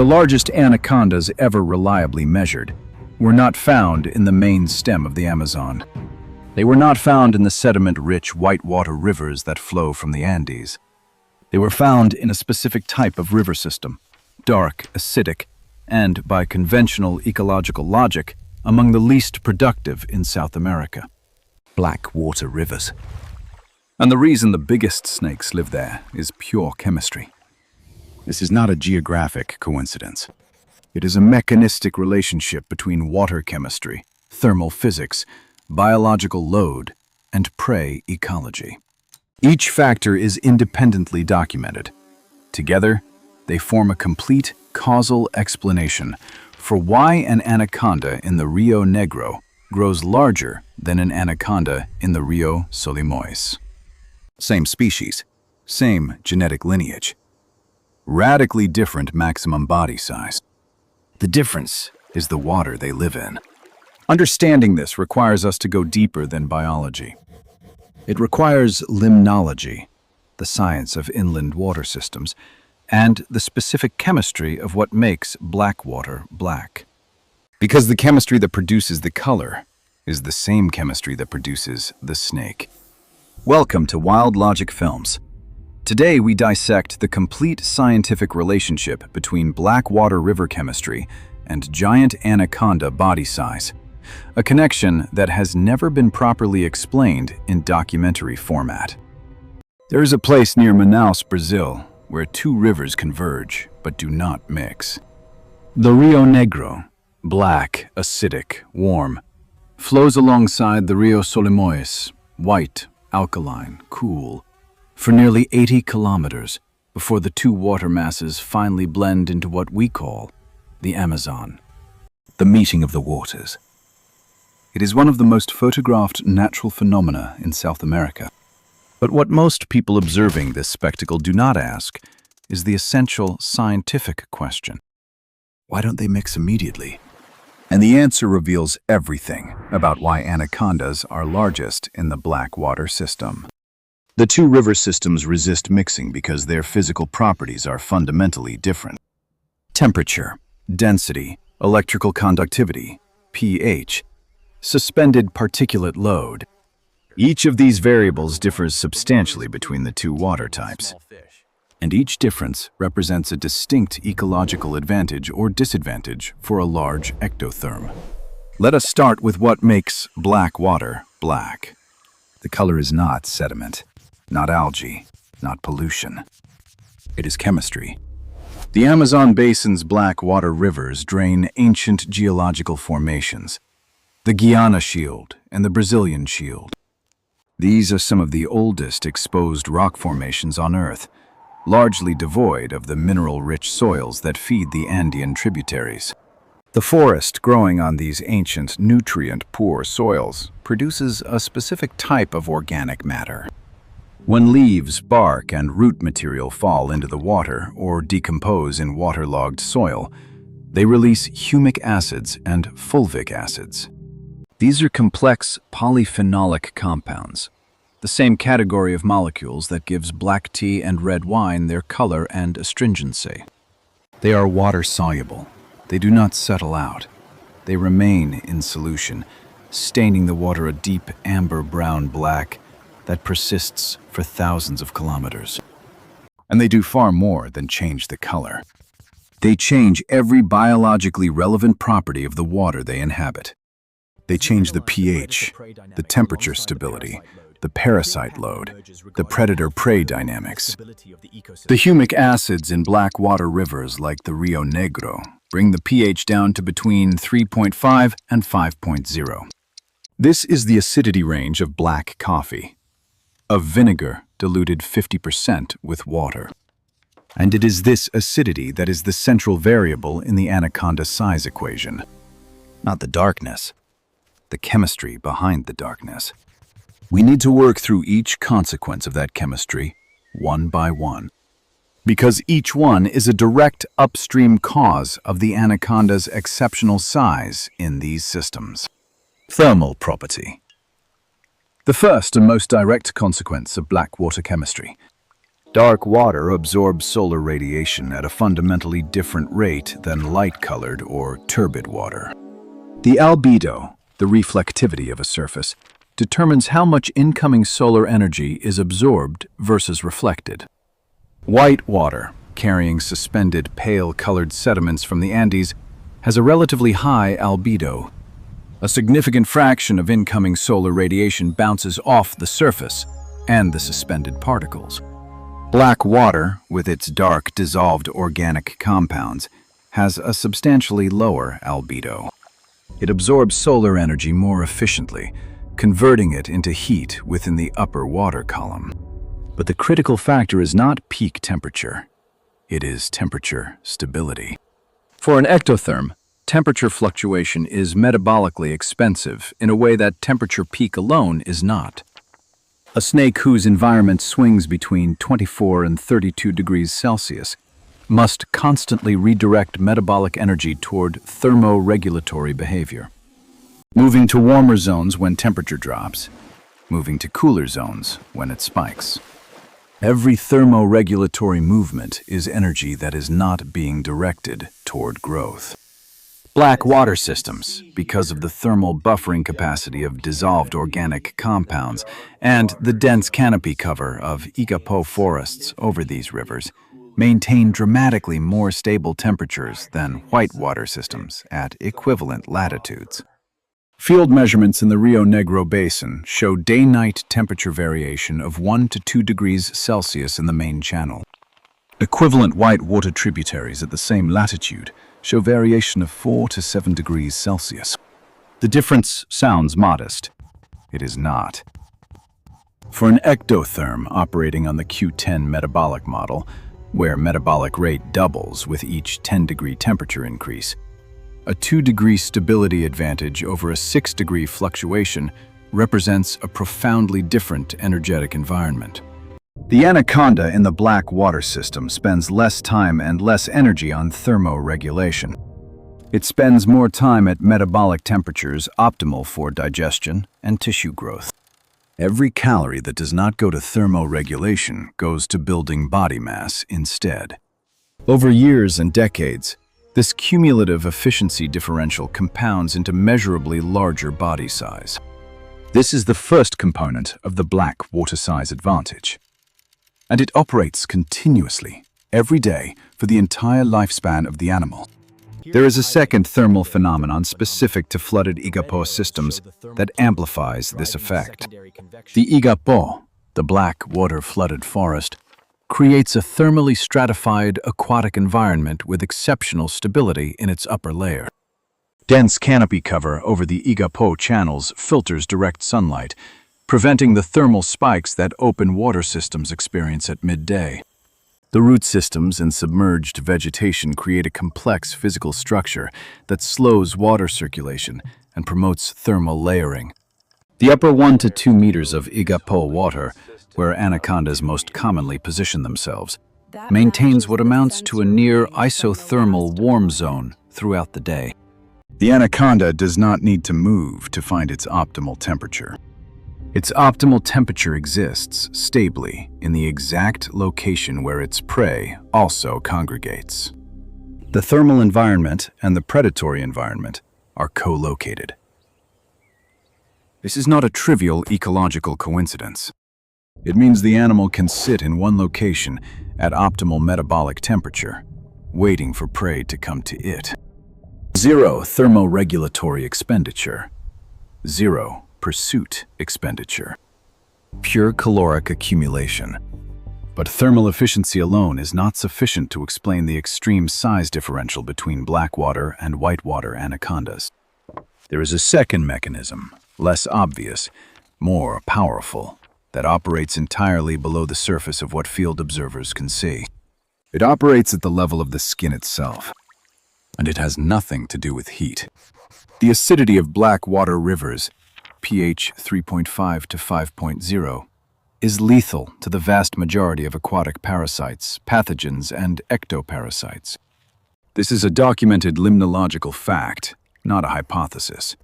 The largest anacondas ever reliably measured were not found in the main stem of the Amazon. They were not found in the sediment-rich whitewater rivers that flow from the Andes. They were found in a specific type of river system, dark, acidic, and, by conventional ecological logic, among the least productive in South America. Black water rivers. And the reason the biggest snakes live there is pure chemistry. This is not a geographic coincidence. It is a mechanistic relationship between water chemistry, thermal physics, biological load, and prey ecology. Each factor is independently documented. Together, they form a complete causal explanation for why an anaconda in the Rio Negro grows larger than an anaconda in the Rio Solimões. Same species, same genetic lineage, radically different maximum body size. The difference is the water they live in. Understanding this requires us to go deeper than biology. It requires limnology, the science of inland water systems, and the specific chemistry of what makes black water black. Because the chemistry that produces the color is the same chemistry that produces the snake. Welcome to Wild Logic Films. Today we dissect the complete scientific relationship between black water river chemistry and giant anaconda body size, a connection that has never been properly explained in documentary format. There is a place near Manaus, Brazil, where two rivers converge but do not mix. The Rio Negro, black, acidic, warm, flows alongside the Rio Solimões, white, alkaline, cool, for nearly 80 kilometers before the two water masses finally blend into what we call the Amazon, the meeting of the waters. It is one of the most photographed natural phenomena in South America. But what most people observing this spectacle do not ask is the essential scientific question. Why don't they mix immediately? And the answer reveals everything about why anacondas are largest in the black water system. The two river systems resist mixing because their physical properties are fundamentally different. Temperature, density, electrical conductivity, pH, suspended particulate load. Each of these variables differs substantially between the two water types, and each difference represents a distinct ecological advantage or disadvantage for a large ectotherm. Let us start with what makes black water black. The color is not sediment, not algae, not pollution. It is chemistry. The Amazon basin's black water rivers drain ancient geological formations, the Guiana Shield and the Brazilian Shield. These are some of the oldest exposed rock formations on Earth, largely devoid of the mineral-rich soils that feed the Andean tributaries. The forest growing on these ancient, nutrient-poor soils produces a specific type of organic matter. When leaves, bark, and root material fall into the water or decompose in waterlogged soil, they release humic acids and fulvic acids. These are complex polyphenolic compounds, the same category of molecules that gives black tea and red wine their color and astringency. They are water-soluble. They do not settle out. They remain in solution, staining the water a deep amber-brown black that persists for thousands of kilometers. And they do far more than change the color. They change every biologically relevant property of the water they inhabit. They change the pH, the temperature stability, the parasite load, the predator-prey dynamics. The humic acids in black water rivers like the Rio Negro bring the pH down to between 3.5 and 5.0. This is the acidity range of black coffee, of vinegar diluted 50% with water. And it is this acidity that is the central variable in the anaconda size equation, not the darkness, the chemistry behind the darkness. We need to work through each consequence of that chemistry, one by one, because each one is a direct upstream cause of the anaconda's exceptional size in these systems. Thermal property. The first and most direct consequence of black water chemistry Dark water absorbs solar radiation at a fundamentally different rate than light-colored or turbid water. The albedo, the reflectivity of a surface, determines how much incoming solar energy is absorbed versus reflected. White water, carrying suspended pale-colored sediments from the Andes, has a relatively high albedo. A significant fraction of incoming solar radiation bounces off the surface and the suspended particles. Black water, with its dark, dissolved organic compounds, has a substantially lower albedo. It absorbs solar energy more efficiently, converting it into heat within the upper water column. But the critical factor is not peak temperature. It is temperature stability. For an ectotherm, temperature fluctuation is metabolically expensive in a way that temperature peak alone is not. A snake whose environment swings between 24 and 32 degrees Celsius must constantly redirect metabolic energy toward thermoregulatory behavior. Moving to warmer zones when temperature drops, moving to cooler zones when it spikes. Every thermoregulatory movement is energy that is not being directed toward growth. Black water systems, because of the thermal buffering capacity of dissolved organic compounds and the dense canopy cover of Igapo forests over these rivers, maintain dramatically more stable temperatures than white water systems at equivalent latitudes. Field measurements in the Rio Negro Basin show day-night temperature variation of 1 to 2 degrees Celsius in the main channel. Equivalent white water tributaries at the same latitude show variation of 4 to 7 degrees Celsius. The difference sounds modest. It is not. For an ectotherm operating on the Q10 metabolic model, where metabolic rate doubles with each 10-degree temperature increase, a 2-degree stability advantage over a 6-degree fluctuation represents a profoundly different energetic environment. The anaconda in the black water system spends less time and less energy on thermoregulation. It spends more time at metabolic temperatures optimal for digestion and tissue growth. Every calorie that does not go to thermoregulation goes to building body mass instead. Over years and decades, this cumulative efficiency differential compounds into measurably larger body size. This is the first component of the black water size advantage. And it operates continuously, every day, for the entire lifespan of the animal. There is a second thermal phenomenon specific to flooded Igapo systems that amplifies this effect. The Igapo, the black water-flooded forest, creates a thermally stratified aquatic environment with exceptional stability in its upper layer. Dense canopy cover over the Igapo channels filters direct sunlight, preventing the thermal spikes that open water systems experience at midday. The root systems and submerged vegetation create a complex physical structure that slows water circulation and promotes thermal layering. The upper 1 to 2 meters of Igapo water, where anacondas most commonly position themselves, maintains what amounts to a near isothermal warm zone throughout the day. The anaconda does not need to move to find its optimal temperature. Its optimal temperature exists stably in the exact location where its prey also congregates. The thermal environment and the predatory environment are co-located. This is not a trivial ecological coincidence. It means the animal can sit in one location at optimal metabolic temperature, waiting for prey to come to it. Zero thermoregulatory expenditure. Zero pursuit expenditure. Pure caloric accumulation. But thermal efficiency alone is not sufficient to explain the extreme size differential between blackwater and whitewater anacondas. There is a second mechanism, less obvious, more powerful, that operates entirely below the surface of what field observers can see. It operates at the level of the skin itself, and it has nothing to do with heat. The acidity of black water rivers, pH 3.5 to 5.0, is lethal to the vast majority of aquatic parasites, pathogens, and ectoparasites. This is a documented limnological fact, not a hypothesis.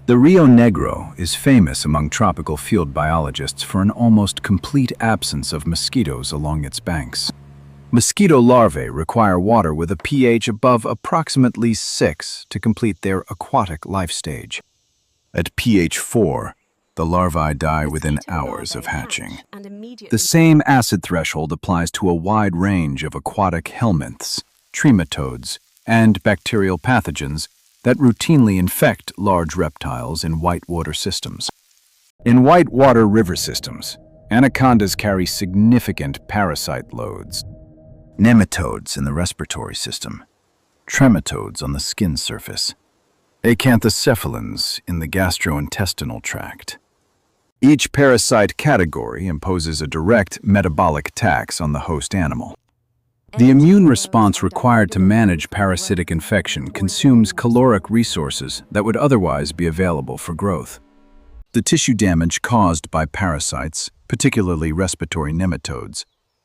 The Rio Negro is famous among tropical field biologists for an almost complete absence of mosquitoes along its banks. Mosquito larvae require water with a pH above approximately 6 to complete their aquatic life stage. At pH 4, the larvae die within hours of hatching. The same acid threshold applies to a wide range of aquatic helminths, trematodes, and bacterial pathogens that routinely infect large reptiles in whitewater systems. In whitewater river systems, anacondas carry significant parasite loads. Nematodes in the respiratory system, trematodes on the skin surface, acanthocephalans in the gastrointestinal tract. Each parasite category imposes a direct metabolic tax on the host animal. The immune response required to manage parasitic infection consumes caloric resources that would otherwise be available for growth. The tissue damage caused by parasites, particularly respiratory nematodes,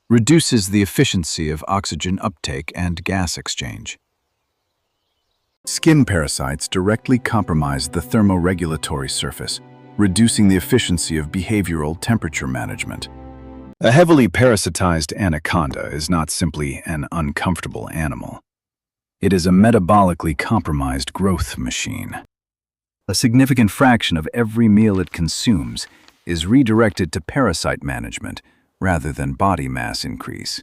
reduces the efficiency of oxygen uptake and gas exchange. Skin parasites directly compromise the thermoregulatory surface, reducing the efficiency of behavioral temperature management. A heavily parasitized anaconda is not simply an uncomfortable animal. It is a metabolically compromised growth machine. A significant fraction of every meal it consumes is redirected to parasite management rather than body mass increase.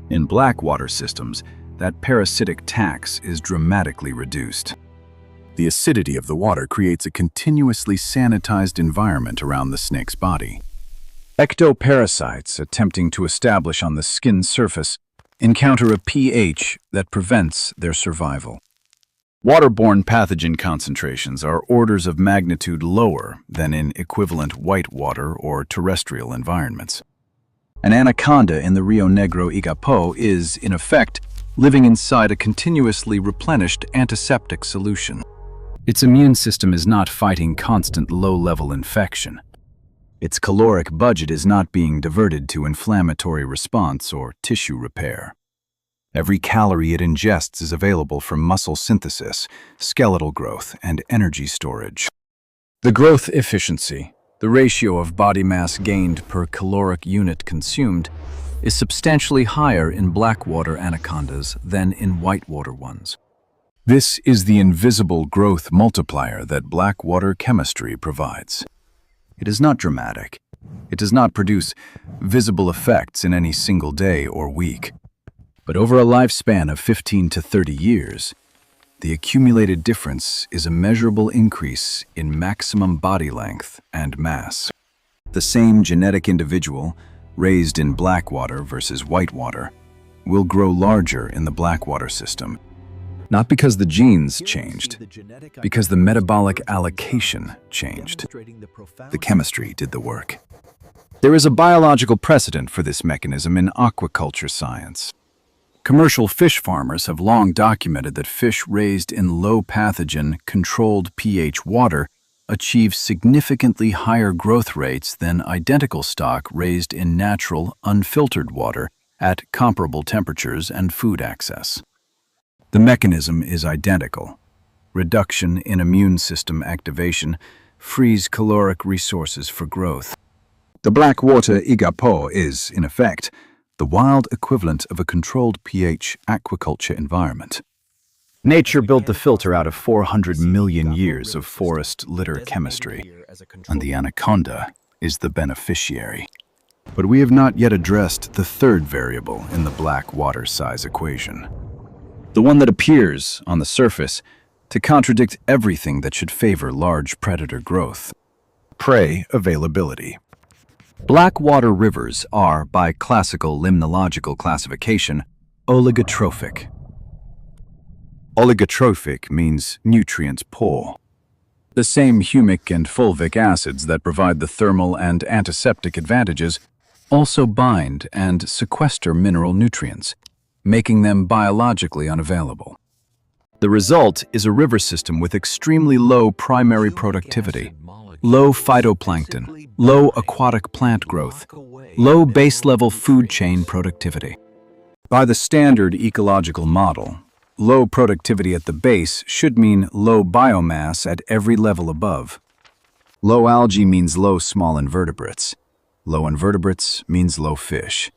In blackwater systems, that parasitic tax is dramatically reduced. The acidity of the water creates a continuously sanitized environment around the snake's body. Ectoparasites attempting to establish on the skin surface encounter a pH that prevents their survival. Waterborne pathogen concentrations are orders of magnitude lower than in equivalent whitewater or terrestrial environments. An anaconda in the Rio Negro Igapo is, in effect, living inside a continuously replenished antiseptic solution. Its immune system is not fighting constant low-level infection. Its caloric budget is not being diverted to inflammatory response or tissue repair. Every calorie it ingests is available for muscle synthesis, skeletal growth, and energy storage. The growth efficiency, the ratio of body mass gained per caloric unit consumed, is substantially higher in blackwater anacondas than in whitewater ones. This is the invisible growth multiplier that blackwater chemistry provides. It is not dramatic. It does not produce visible effects in any single day or week. But over a lifespan of 15 to 30 years, the accumulated difference is a measurable increase in maximum body length and mass. The same genetic individual, raised in blackwater versus whitewater, will grow larger in the blackwater system. Not because the genes changed, because the metabolic allocation changed. The chemistry did the work. There is a biological precedent for this mechanism in aquaculture science. Commercial fish farmers have long documented that fish raised in low-pathogen, controlled pH water achieve significantly higher growth rates than identical stock raised in natural, unfiltered water at comparable temperatures and food access. The mechanism is identical. Reduction in immune system activation frees caloric resources for growth. The blackwater Igapo is, in effect, the wild equivalent of a controlled pH aquaculture environment. Nature built the filter out of 400 million years of forest litter chemistry, and the anaconda is the beneficiary. But we have not yet addressed the third variable in the blackwater size equation. The one that appears, on the surface, to contradict everything that should favor large predator growth: prey availability. Blackwater rivers are, by classical limnological classification, oligotrophic. Oligotrophic means nutrients poor. The same humic and fulvic acids that provide the thermal and antiseptic advantages also bind and sequester mineral nutrients, making them biologically unavailable. The result is a river system with extremely low primary productivity, low phytoplankton, low aquatic plant growth, low base-level food chain productivity. By the standard ecological model, Low productivity at the base should mean low biomass at every level above. Low algae means low small invertebrates. Low invertebrates means low fish.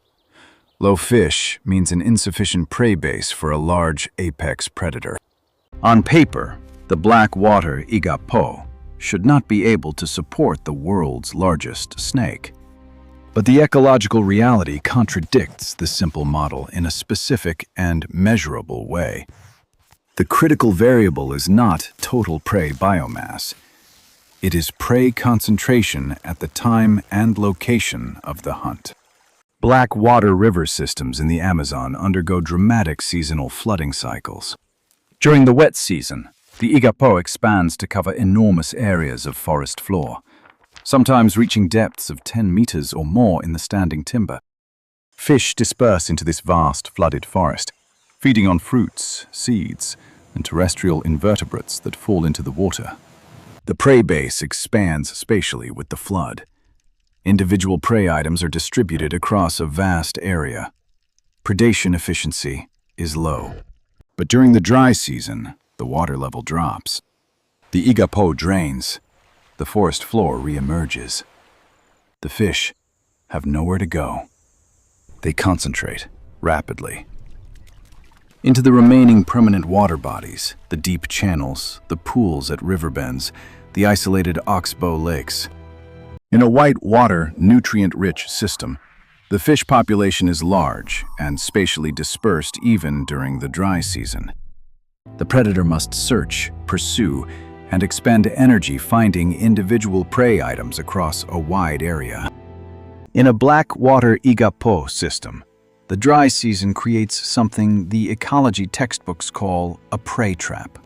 Low fish means an insufficient prey base for a large apex predator. On paper, the black water igapo should not be able to support the world's largest snake. But the ecological reality contradicts the simple model in a specific and measurable way. The critical variable is not total prey biomass. It is prey concentration at the time and location of the hunt. Black water river systems in the Amazon undergo dramatic seasonal flooding cycles. During the wet season, the igapo expands to cover enormous areas of forest floor, sometimes reaching depths of 10 meters or more in the standing timber. Fish disperse into this vast flooded forest, feeding on fruits, seeds, and terrestrial invertebrates that fall into the water. The prey base expands spatially with the flood. Individual prey items are distributed across a vast area. Predation efficiency is low. But during the dry season, the water level drops. The igapo drains. The forest floor reemerges. The fish have nowhere to go. They concentrate rapidly into the remaining permanent water bodies, the deep channels, the pools at river bends, the isolated oxbow lakes. In a whitewater, nutrient-rich system, the fish population is large and spatially dispersed even during the dry season. The predator must search, pursue, and expend energy finding individual prey items across a wide area. In a black water igapo system, the dry season creates something the ecology textbooks call a prey trap.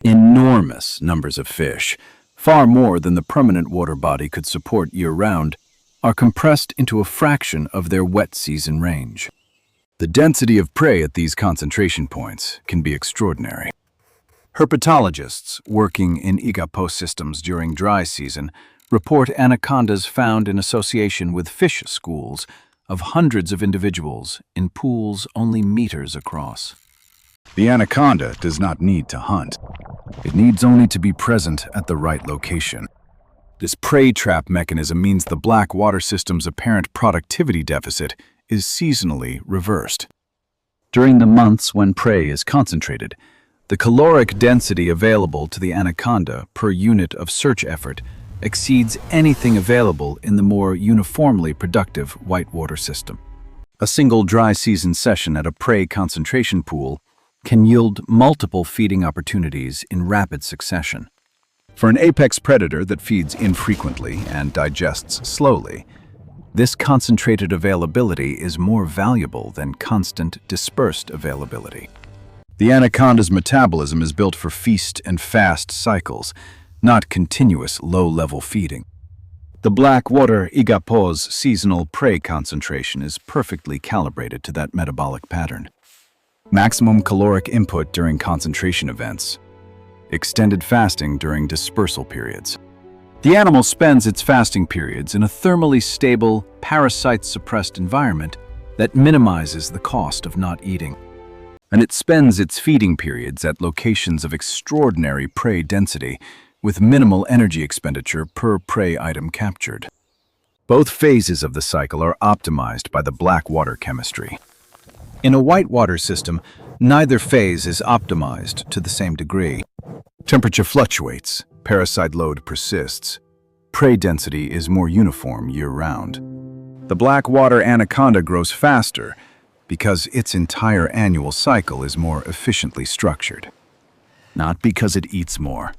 Enormous numbers of fish, far more than the permanent water body could support year-round, are compressed into a fraction of their wet season range. The density of prey at these concentration points can be extraordinary. Herpetologists working in igapo systems during dry season report anacondas found in association with fish schools of hundreds of individuals in pools only meters across. The anaconda does not need to hunt. It needs only to be present at the right location. This prey trap mechanism means the black water system's apparent productivity deficit is seasonally reversed. During the months when prey is concentrated, the caloric density available to the anaconda per unit of search effort exceeds anything available in the more uniformly productive whitewater system. A single dry season session at a prey concentration pool can yield multiple feeding opportunities in rapid succession. For an apex predator that feeds infrequently and digests slowly, this concentrated availability is more valuable than constant dispersed availability. The anaconda's metabolism is built for feast and fast cycles, not continuous low-level feeding. The black water igapo's seasonal prey concentration is perfectly calibrated to that metabolic pattern. Maximum caloric input during concentration events. Extended fasting during dispersal periods. The animal spends its fasting periods in a thermally stable, parasite-suppressed environment that minimizes the cost of not eating. And it spends its feeding periods at locations of extraordinary prey density with minimal energy expenditure per prey item captured. Both phases of the cycle are optimized by the black water chemistry. In a whitewater system, neither phase is optimized to the same degree. Temperature fluctuates, parasite load persists. Prey density is more uniform year-round. The black water anaconda grows faster because its entire annual cycle is more efficiently structured. Not because it eats more,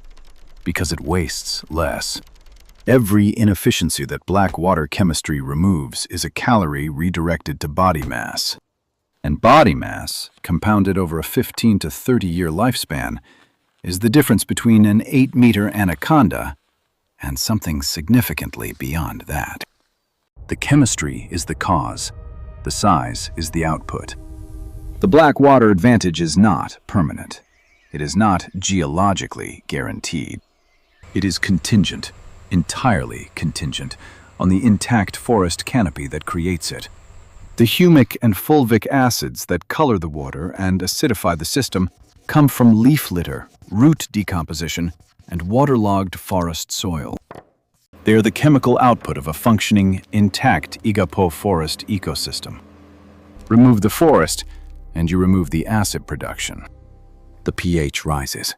because it wastes less. Every inefficiency that black water chemistry removes is a calorie redirected to body mass. And body mass, compounded over a 15 to 30-year lifespan, is the difference between an 8-meter anaconda and something significantly beyond that. The chemistry is the cause. The size is the output. The black water advantage is not permanent. It is not geologically guaranteed. It is contingent, entirely contingent, on the intact forest canopy that creates it. The humic and fulvic acids that color the water and acidify the system come from leaf litter, root decomposition, and waterlogged forest soil. They are the chemical output of a functioning, intact Igapo forest ecosystem. Remove the forest, and you remove the acid production. The pH rises.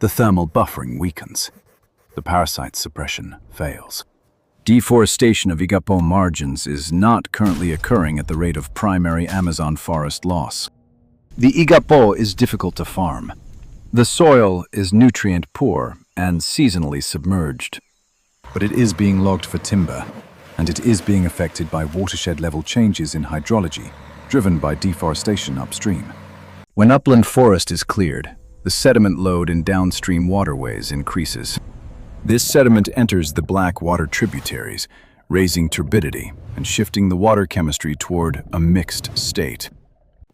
The thermal buffering weakens. The parasite suppression fails. Deforestation of Igapo margins is not currently occurring at the rate of primary Amazon forest loss. The Igapo is difficult to farm. The soil is nutrient poor and seasonally submerged. But it is being logged for timber, and it is being affected by watershed level changes in hydrology, driven by deforestation upstream. When upland forest is cleared, the sediment load in downstream waterways increases. This sediment enters the black water tributaries, raising turbidity and shifting the water chemistry toward a mixed state.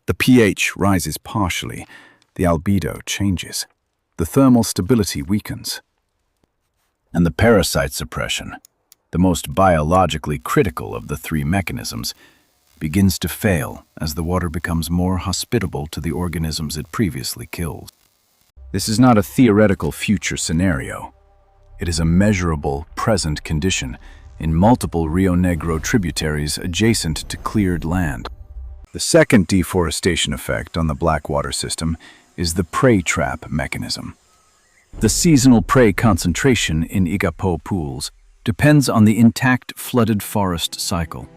The pH rises partially, the albedo changes, the thermal stability weakens. And the parasite suppression, the most biologically critical of the three mechanisms, begins to fail as the water becomes more hospitable to the organisms it previously killed. This is not a theoretical future scenario. It is a measurable, present condition in multiple Rio Negro tributaries adjacent to cleared land. The second deforestation effect on the black water system is the prey trap mechanism. The seasonal prey concentration in Igapo pools depends on the intact flooded forest cycle.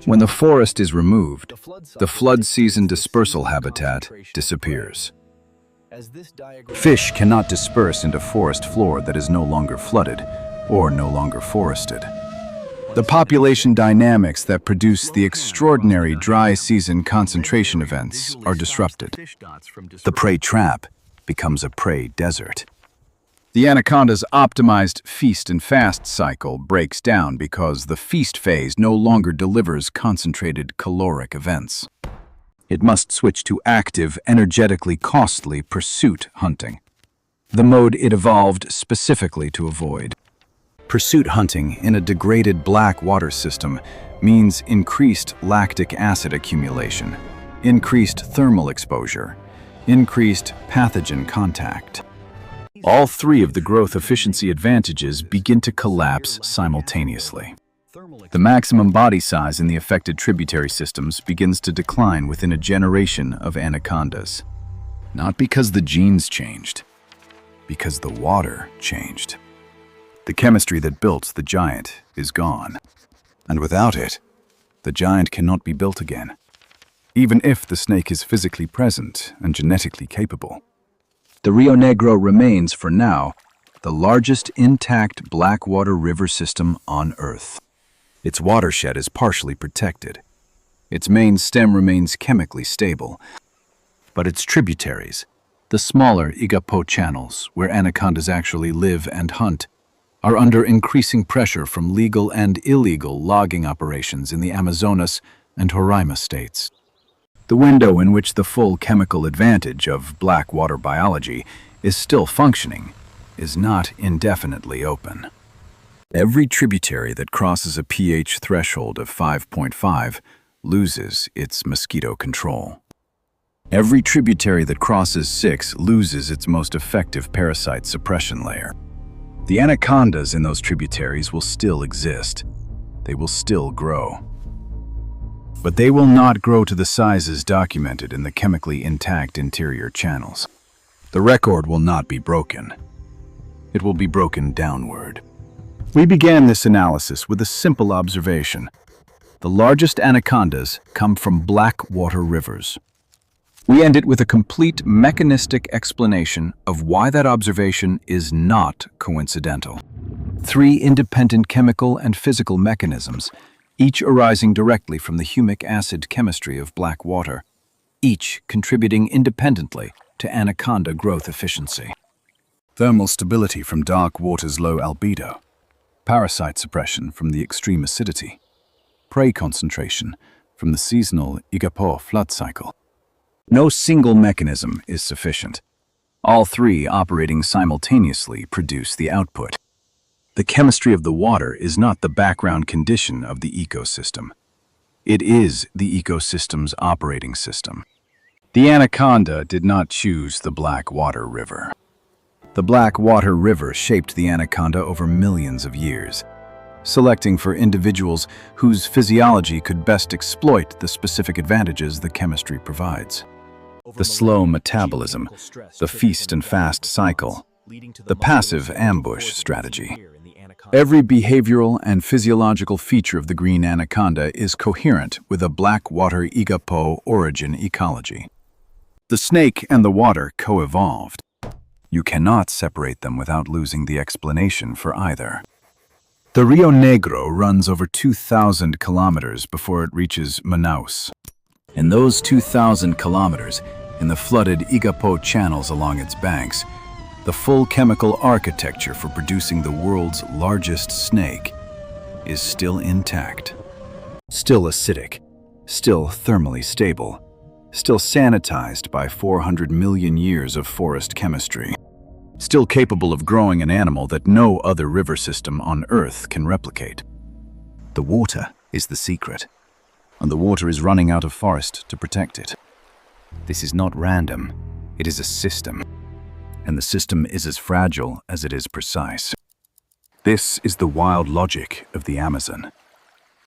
When the forest is removed, the flood season dispersal habitat disappears. Fish cannot disperse into forest floor that is no longer flooded or no longer forested. The population dynamics that produce the extraordinary dry season concentration events are disrupted. The prey trap becomes a prey desert. The anaconda's optimized feast and fast cycle breaks down because the feast phase no longer delivers concentrated caloric events. It must switch to active, energetically costly pursuit hunting, the mode it evolved specifically to avoid. Pursuit hunting in a degraded black water system means increased lactic acid accumulation, increased thermal exposure, increased pathogen contact. All three of the growth efficiency advantages begin to collapse simultaneously. The maximum body size in the affected tributary systems begins to decline within a generation of anacondas. Not because the genes changed, because the water changed. The chemistry that built the giant is gone, and without it, the giant cannot be built again, even if the snake is physically present and genetically capable. The Rio Negro remains, for now, the largest intact blackwater river system on Earth. Its watershed is partially protected. Its main stem remains chemically stable, but its tributaries, the smaller Igapo channels where anacondas actually live and hunt, are under increasing pressure from legal and illegal logging operations in the Amazonas and Roraima states. The window in which the full chemical advantage of blackwater biology is still functioning is not indefinitely open. Every tributary that crosses a pH threshold of 5.5 loses its mosquito control. Every tributary that crosses 6 loses its most effective parasite suppression layer. The anacondas in those tributaries will still exist. They will still grow. But they will not grow to the sizes documented in the chemically intact interior channels. The record will not be broken. It will be broken downward. We began this analysis with a simple observation. The largest anacondas come from blackwater rivers. We end it with a complete mechanistic explanation of why that observation is not coincidental. 3 independent chemical and physical mechanisms, each arising directly from the humic acid chemistry of black water, each contributing independently to anaconda growth efficiency. Thermal stability from dark water's low albedo, parasite suppression from the extreme acidity, prey concentration from the seasonal Igapo flood cycle. No single mechanism is sufficient. All 3 operating simultaneously produce the output. The chemistry of the water is not the background condition of the ecosystem. It is the ecosystem's operating system. The anaconda did not choose the Blackwater River. The Blackwater River shaped the anaconda over millions of years, selecting for individuals whose physiology could best exploit the specific advantages the chemistry provides. The slow metabolism, the feast and fast cycle, the passive ambush strategy. Every behavioral and physiological feature of the green anaconda is coherent with a Blackwater Igapo origin ecology. The snake and the water co-evolved. You cannot separate them without losing the explanation for either. The Rio Negro runs over 2,000 kilometers before it reaches Manaus. In those 2,000 kilometers, in the flooded Igapo channels along its banks, the full chemical architecture for producing the world's largest snake is still intact. Still acidic, still thermally stable, still sanitized by 400 million years of forest chemistry. Still capable of growing an animal that no other river system on Earth can replicate. The water is the secret, and the water is running out of forest to protect it. This is not random, it is a system, and the system is as fragile as it is precise. This is the wild logic of the Amazon.